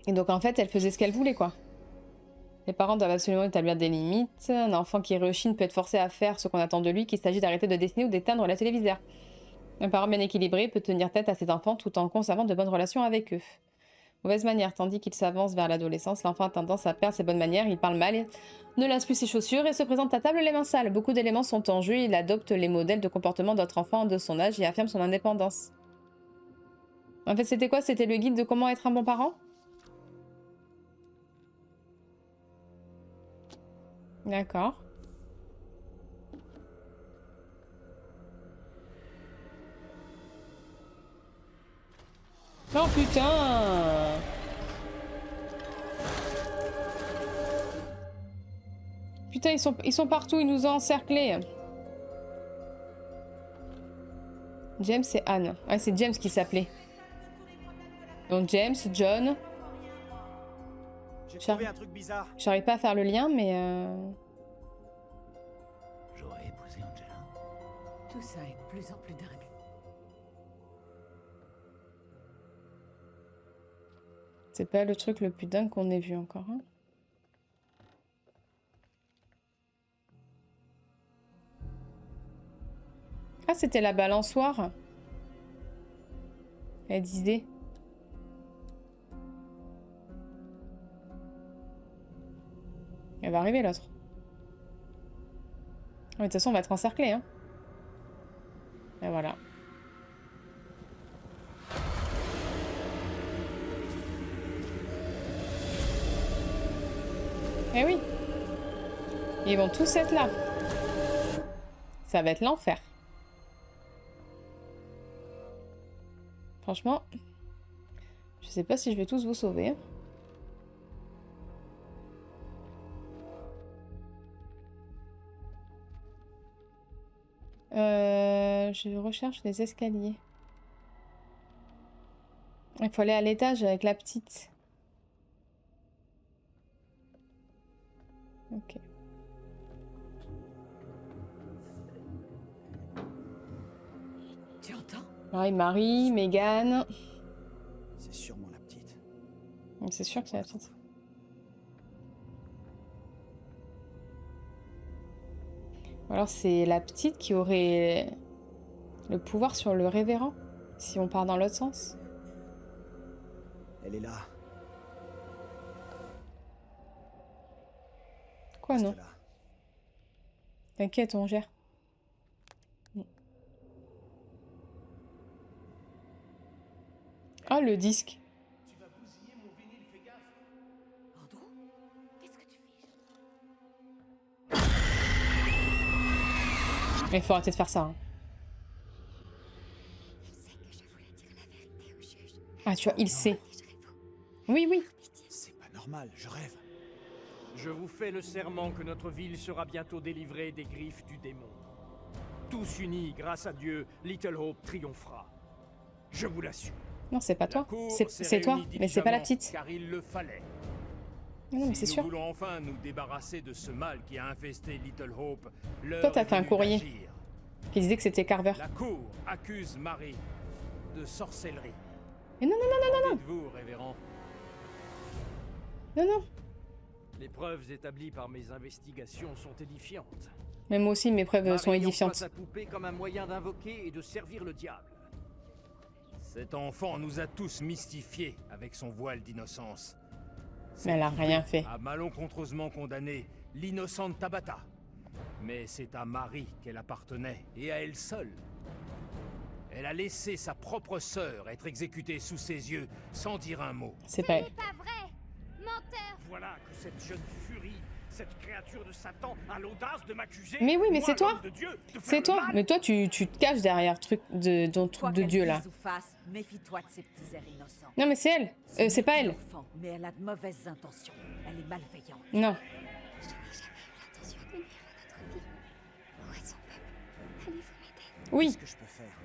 Et donc en fait, elle faisait ce qu'elle voulait, quoi. Les parents doivent absolument établir des limites. Un enfant qui rechigne peut être forcé à faire ce qu'on attend de lui, qu'il s'agit d'arrêter de dessiner ou d'éteindre la téléviseur. Un parent bien équilibré peut tenir tête à ses enfants tout en conservant de bonnes relations avec eux. Mauvaise manière, tandis qu'il s'avance vers l'adolescence, l'enfant a tendance à perdre ses bonnes manières, il parle mal, ne lasse plus ses chaussures et se présente à table les mains sales. Beaucoup d'éléments sont en jeu, il adopte les modèles de comportement d'autres enfants de son âge et affirme son indépendance. En fait, c'était quoi? C'était le guide de comment être un bon parent? D'accord. Oh putain! Putain, ils sont partout, ils nous ont encerclés. James et Anne. Ah, c'est James qui s'appelait. Donc James, John. J'ai trouvé un truc bizarre. J'arrive pas à faire le lien, mais... J'aurais épousé Angela. Tout ça est de plus en plus dingue. C'est pas le truc le plus dingue qu'on ait vu encore. Hein. Ah, c'était la balançoire. Elle disait. Elle va arriver l'autre. Ah, de toute façon, on va être encerclé. Hein. Et voilà. Eh oui. Ils vont tous être là. Ça va être l'enfer. Franchement, je sais pas si je vais tous vous sauver. Je recherche les escaliers. Il faut aller à l'étage avec la petite. Ok. Tu entends? Pareil, Marie, Megan. C'est sûrement la petite. C'est sûr que c'est la petite. Ou alors c'est la petite qui aurait le pouvoir sur le révérend, si on part dans l'autre sens. Elle est là. Quoi, non? Reste là. T'inquiète, on gère. Ah, le disque. Andrew, qu'est-ce que tu fais? Mais il faut arrêter de faire ça. Hein. Il sait que je voulais dire la vérité au juge. Ah, tu vois, il sait. Oui, oui. C'est pas normal, je rêve. Je vous fais le serment que notre ville sera bientôt délivrée des griffes du démon. Tous unis, grâce à Dieu, Little Hope triomphera. Je vous l'assure. Non, c'est pas La toi. cour C'est s'est toi, réunie mais c'est pas la diligemment, petite. Car il le fallait. Non, mais Si c'est nous sûr. voulons enfin nous débarrasser de ce mal qui a infesté Little Hope, l'heure Toi, t'as est fait un venue courrier. d'agir. Qui disait que c'était Carver. La cour accuse Marie de sorcellerie. Mais non, non, non, non, non, Dites-vous, révérend? non, non. Les preuves établies par mes investigations sont édifiantes. Mais moi aussi, mes preuves sont Marie emploie édifiantes. sa poupée comme un moyen d'invoquer et de servir le diable. Cet enfant nous a tous mystifiés avec son voile d'innocence. Mais elle a rien fait. A malencontreusement condamné l'innocente Tabata. Mais c'est à Marie qu'elle appartenait, et à elle seule. Elle a laissé sa propre sœur être exécutée sous ses yeux, sans dire un mot. C'est pas Ce n'est pas vrai. Menteur. Voilà que cette jeune furie, cette créature de Satan, a l'audace de m'accuser. Mais oui, mais moi, c'est toi. l'homme de Dieu, de faire C'est le toi. mal. Mais toi, tu te caches derrière ton truc Quoi de qu'elle Dieu, là. dise ou fasse, méfie-toi de ces petits airs innocents. Non, mais c'est elle. C'est pas elle. L'enfant, mais elle a de mauvaises intentions. Elle est malveillante. Non. Je n'ai jamais eu l'intention de nuire à notre vie. Où est son peuple? Allez-vous m'aider? Oui. Qu'est-ce que je peux faire?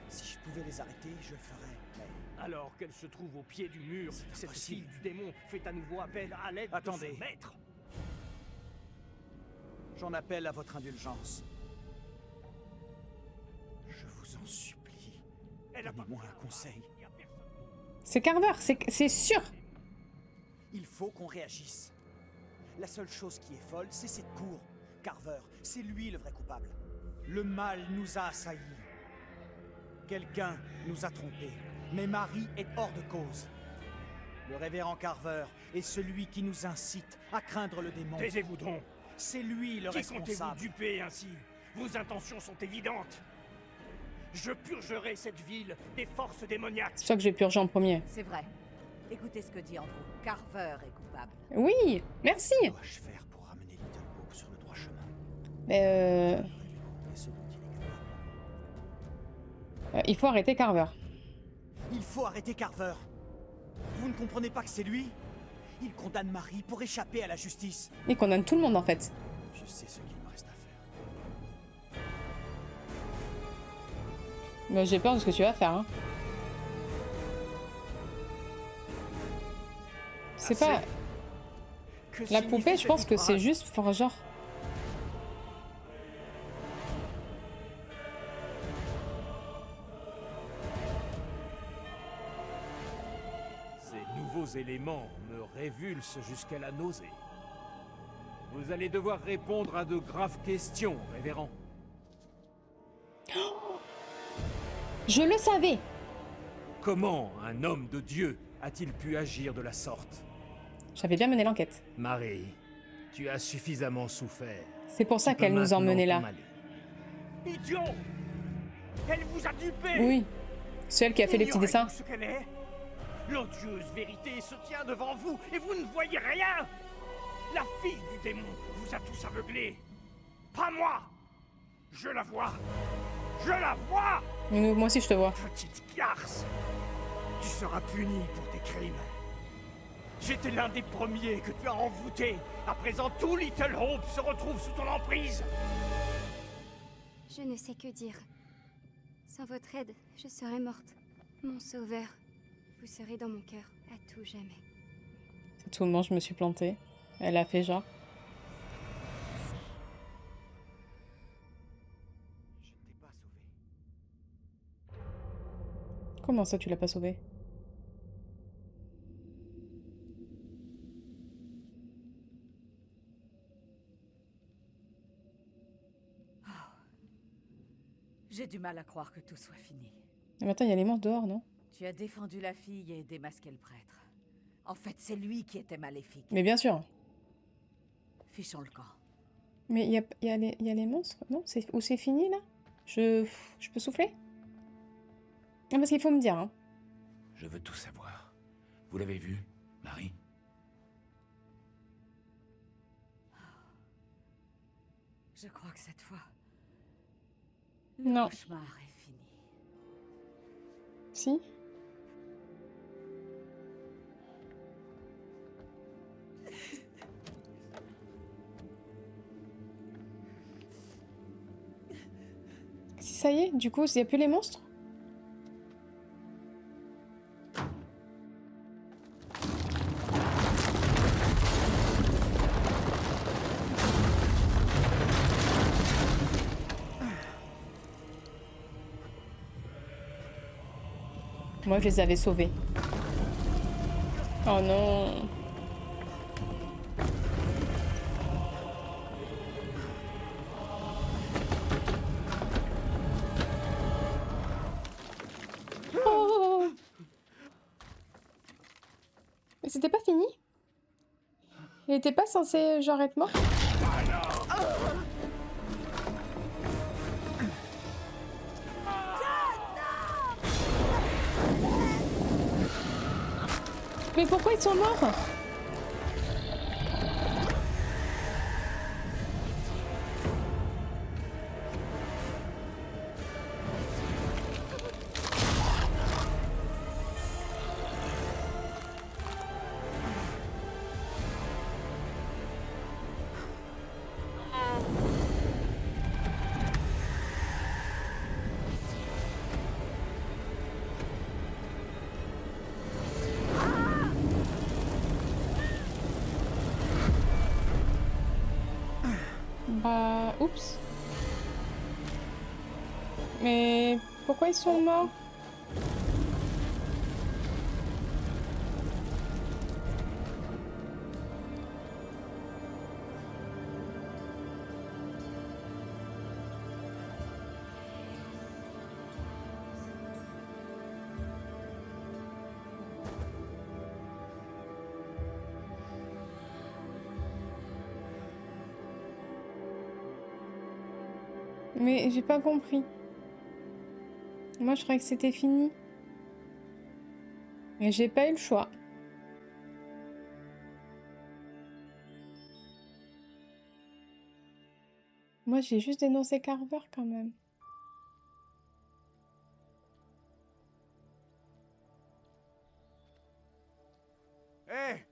Si je pouvais les arrêter, je le ferais. Mais Alors qu'elle se trouve au pied du mur, cette impossible. fille du démon fait à nouveau appel à l'aide Attendez. de son maître. j'en appelle à votre indulgence. Je vous en supplie. Elle a pas Donnez-moi un conseil. Il y a personne. C'est Carver, c'est sûr. Il faut qu'on réagisse. La seule chose qui est folle, c'est cette cour. Carver, c'est lui le vrai coupable. Le mal nous a assaillis. Quelqu'un nous a trompés. Mais Marie est hors de cause. Le révérend Carver est celui qui nous incite à craindre le démon. Taisez-vous donc. C'est lui le Qui comptez-vous responsable. duper ainsi? Vos intentions sont évidentes. Je purgerai cette ville des forces démoniaques. C'est toi que je vais purger en premier. C'est vrai. Écoutez ce que dit Andrew. Carver est coupable. Oui, merci. Que dois-je faire pour ramener Little Hope sur le droit chemin? Mais Et ce dont il est capable. il faut arrêter Carver. Il faut arrêter Carver. Vous ne comprenez pas que c'est lui? Il condamne Marie pour échapper à la justice. Il condamne tout le monde en fait. Je sais ce qu'il me reste à faire. Mais j'ai peur de ce que tu vas faire. Hein. C'est pas... Que La signifie poupée, je cette pense que c'est ouvrage? juste pour genre... Ces nouveaux éléments me révulsent jusqu'à la nausée. Vous allez devoir répondre à de graves questions, révérend. Je le savais. Comment un homme de Dieu a-t-il pu agir de la sorte? J'avais bien mené l'enquête. Marie, tu as suffisamment souffert. C'est pour ça Tu peux qu'elle nous emmenait là. maintenant t'en aller. Idiot! Elle vous a dupé! Oui. C'est elle qui a fait les petits dessins. Ignorez-vous ce qu'elle est? L'odieuse vérité se tient devant vous et vous ne voyez rien! La fille du démon vous a tous aveuglés! Pas moi! Je la vois! Je la vois! Moi aussi je te vois. Petite garce! Tu seras puni pour tes crimes. J'étais l'un des premiers que tu as envoûté. À présent, tout Little Hope se retrouve sous ton emprise. Je ne sais que dire. Sans votre aide, je serais morte. Mon sauveur, vous serez dans mon cœur à tout jamais. À tout moment, je me suis plantée. Elle a fait genre. Je ne t'ai pas sauvé. Comment ça, tu l'as pas sauvé? J'ai du mal à croire que tout soit fini. Mais attends, il y a les morts dehors, non? Tu as défendu la fille et démasqué le prêtre. En fait, c'est lui qui était maléfique. Mais bien sûr. fichons le camp. Mais il y a les monstres? Non, ou c'est fini là? Je peux souffler? Non, parce qu'il faut me dire. Hein. Je veux tout savoir. Vous l'avez vu, Marie? Je crois que cette fois, Non. le cauchemar est fini. Si? Si ça y est, du coup, il n'y a plus les monstres? Moi, je les avais sauvés. Oh non. Oh. Mais c'était pas fini? Il était pas censé genre être mort? Mais pourquoi ils sont morts? Bah, oups. Mais pourquoi ils sont morts? Mais j'ai pas compris. Moi, je croyais que c'était fini. Mais j'ai pas eu le choix. Moi, j'ai juste dénoncé Carver quand même. Hé!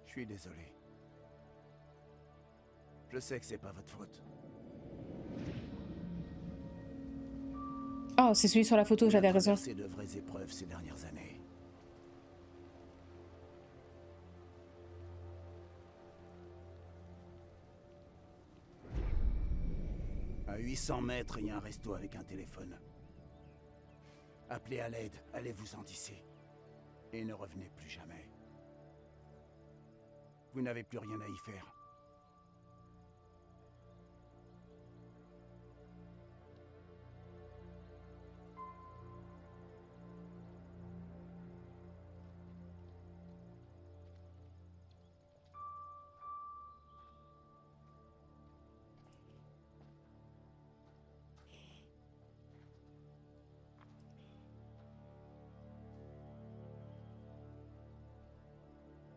Je suis désolé. Je sais que c'est pas votre faute. Oh, c'est celui sur la photo, j'avais raison. C'est de vraies épreuves ces dernières années. À 800 mètres, il y a un resto avec un téléphone. Appelez à l'aide, allez-vous-en d'ici. Et ne revenez plus jamais. Vous n'avez plus rien à y faire.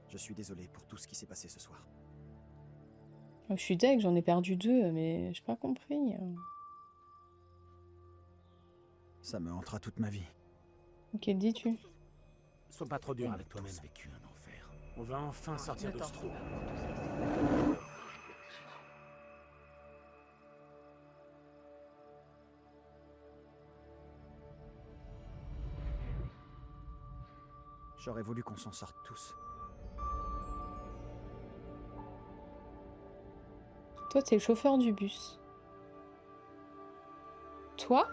Je suis désolé pour tout ce qui s'est passé ce soir. Je suis deg, j'en ai perdu 2, mais j'ai pas compris. Ça me hantera toute ma vie. Ok, dis-tu? Sois pas trop dur avec toi-même. Vécu un enfer. On va enfin sortir de ce trou. J'aurais voulu qu'on s'en sorte tous. Toi, t'es le chauffeur du bus. Toi,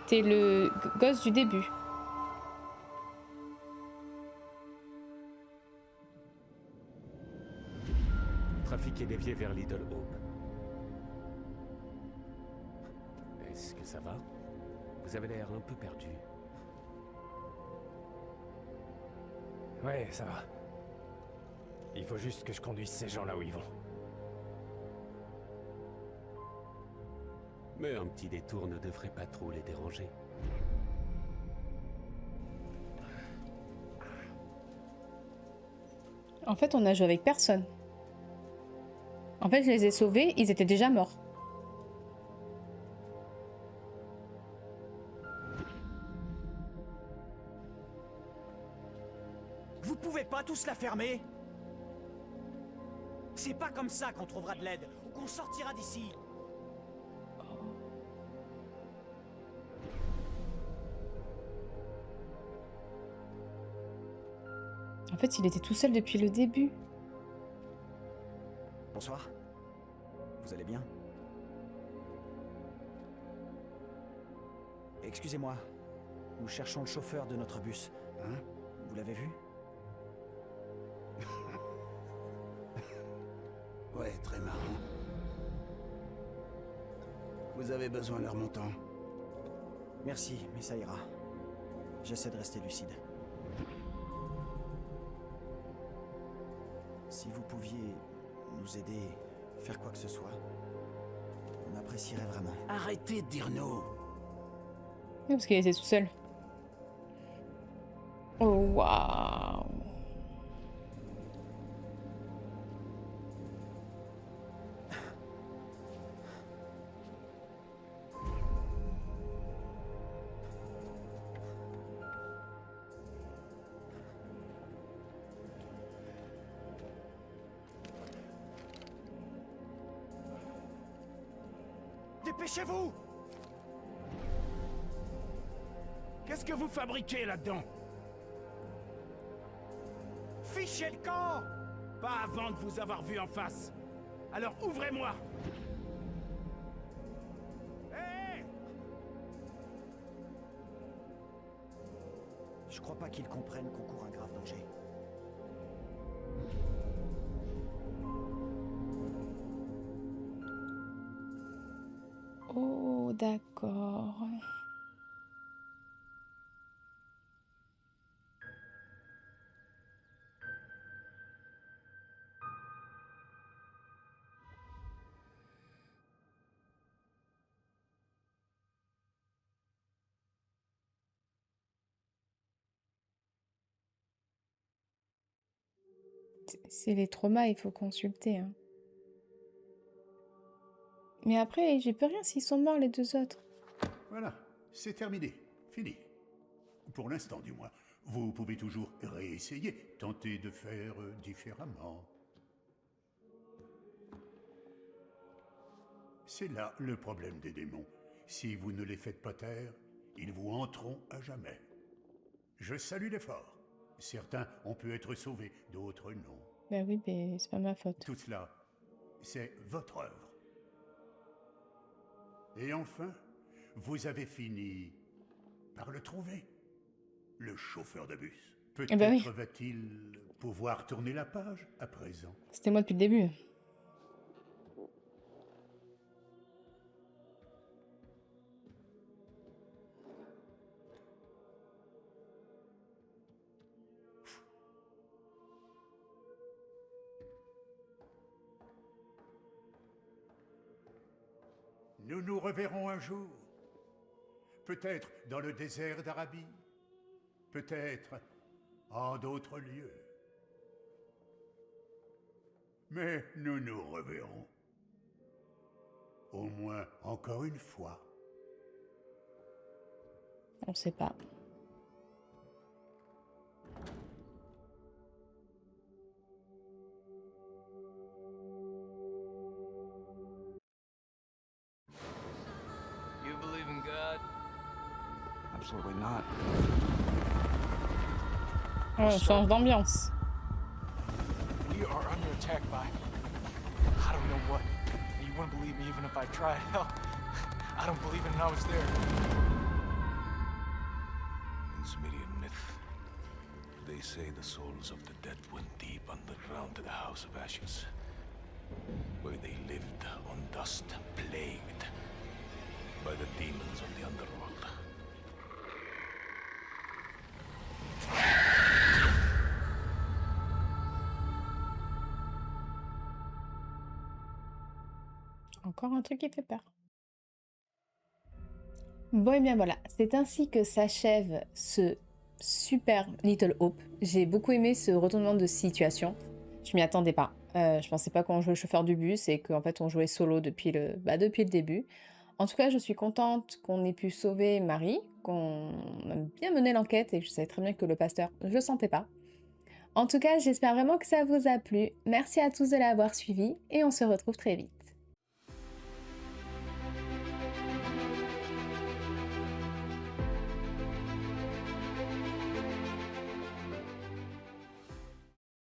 t'es le gosse du début. Le trafic est dévié vers Little Hope. Est-ce que ça va? Vous avez l'air un peu perdu. Ouais, ça va. Il faut juste que je conduise ces gens là où ils vont. Mais un petit détour ne devrait pas trop les déranger. En fait, on a joué avec personne. En fait, je les ai sauvés, ils étaient déjà morts. Vous pouvez pas tous la fermer? C'est pas comme ça qu'on trouvera de l'aide, ou qu'on sortira d'ici. En fait, il était tout seul depuis le début. Bonsoir. Vous allez bien? Excusez-moi. Nous cherchons le chauffeur de notre bus. Hein? Vous l'avez vu? Ouais, très marrant. Vous avez besoin d'un remontant. Merci, mais ça ira. J'essaie de rester lucide. Si vous pouviez nous aider, faire quoi que ce soit, on apprécierait vraiment. Arrêtez de dire non. Oui, parce qu'il était tout seul. Oh, waouh. Dépêchez-vous! Qu'est-ce que vous fabriquez là-dedans? Fichez le camp! Pas avant de vous avoir vu en face. Alors ouvrez-moi! Hé! Je crois pas qu'ils comprennent qu'on court un grave danger. Oh, d'accord. C'est les traumas, il faut consulter. Hein. Mais après, j'ai plus rien s'ils sont morts, les deux autres. Voilà, c'est terminé. Fini. Pour l'instant, du moins. Vous pouvez toujours réessayer, tenter de faire différemment. C'est là le problème des démons. Si vous ne les faites pas taire, ils vous hanteront à jamais. Je salue l'effort. Certains ont pu être sauvés, d'autres non. Bah oui, mais c'est pas ma faute. Tout cela, c'est votre œuvre. Et enfin, vous avez fini par le trouver. Le chauffeur de bus. Peut-être bah oui. va-t-il pouvoir tourner la page à présent. C'était moi depuis le début. Nous nous reverrons un jour. Peut-être dans le désert d'Arabie. Peut-être en d'autres lieux. Mais nous nous reverrons. Au moins encore une fois. On sait pas. You believe in God? Absolutely not. On change d'ambiance. We are under attack by I don't know what. You wouldn't believe me even if I tried. Hell, I don't believe it and I was there. In Sumerian myth, they say the souls of the dead went deep underground to the House of Ashes, where they lived on dust, plagued by the demons of the underworld. encore un truc qui fait peur. Bon et bien voilà, c'est ainsi que s'achève ce super Little Hope. J'ai beaucoup aimé ce retournement de situation. Je m'y attendais pas. Je pensais pas qu'on jouait chauffeur du bus et qu'en fait on jouait solo depuis le début. En tout cas, je suis contente qu'on ait pu sauver Marie, qu'on a bien mené l'enquête et que je savais très bien que le pasteur, je le sentais pas. En tout cas, j'espère vraiment que ça vous a plu. Merci à tous de l'avoir suivi et on se retrouve très vite.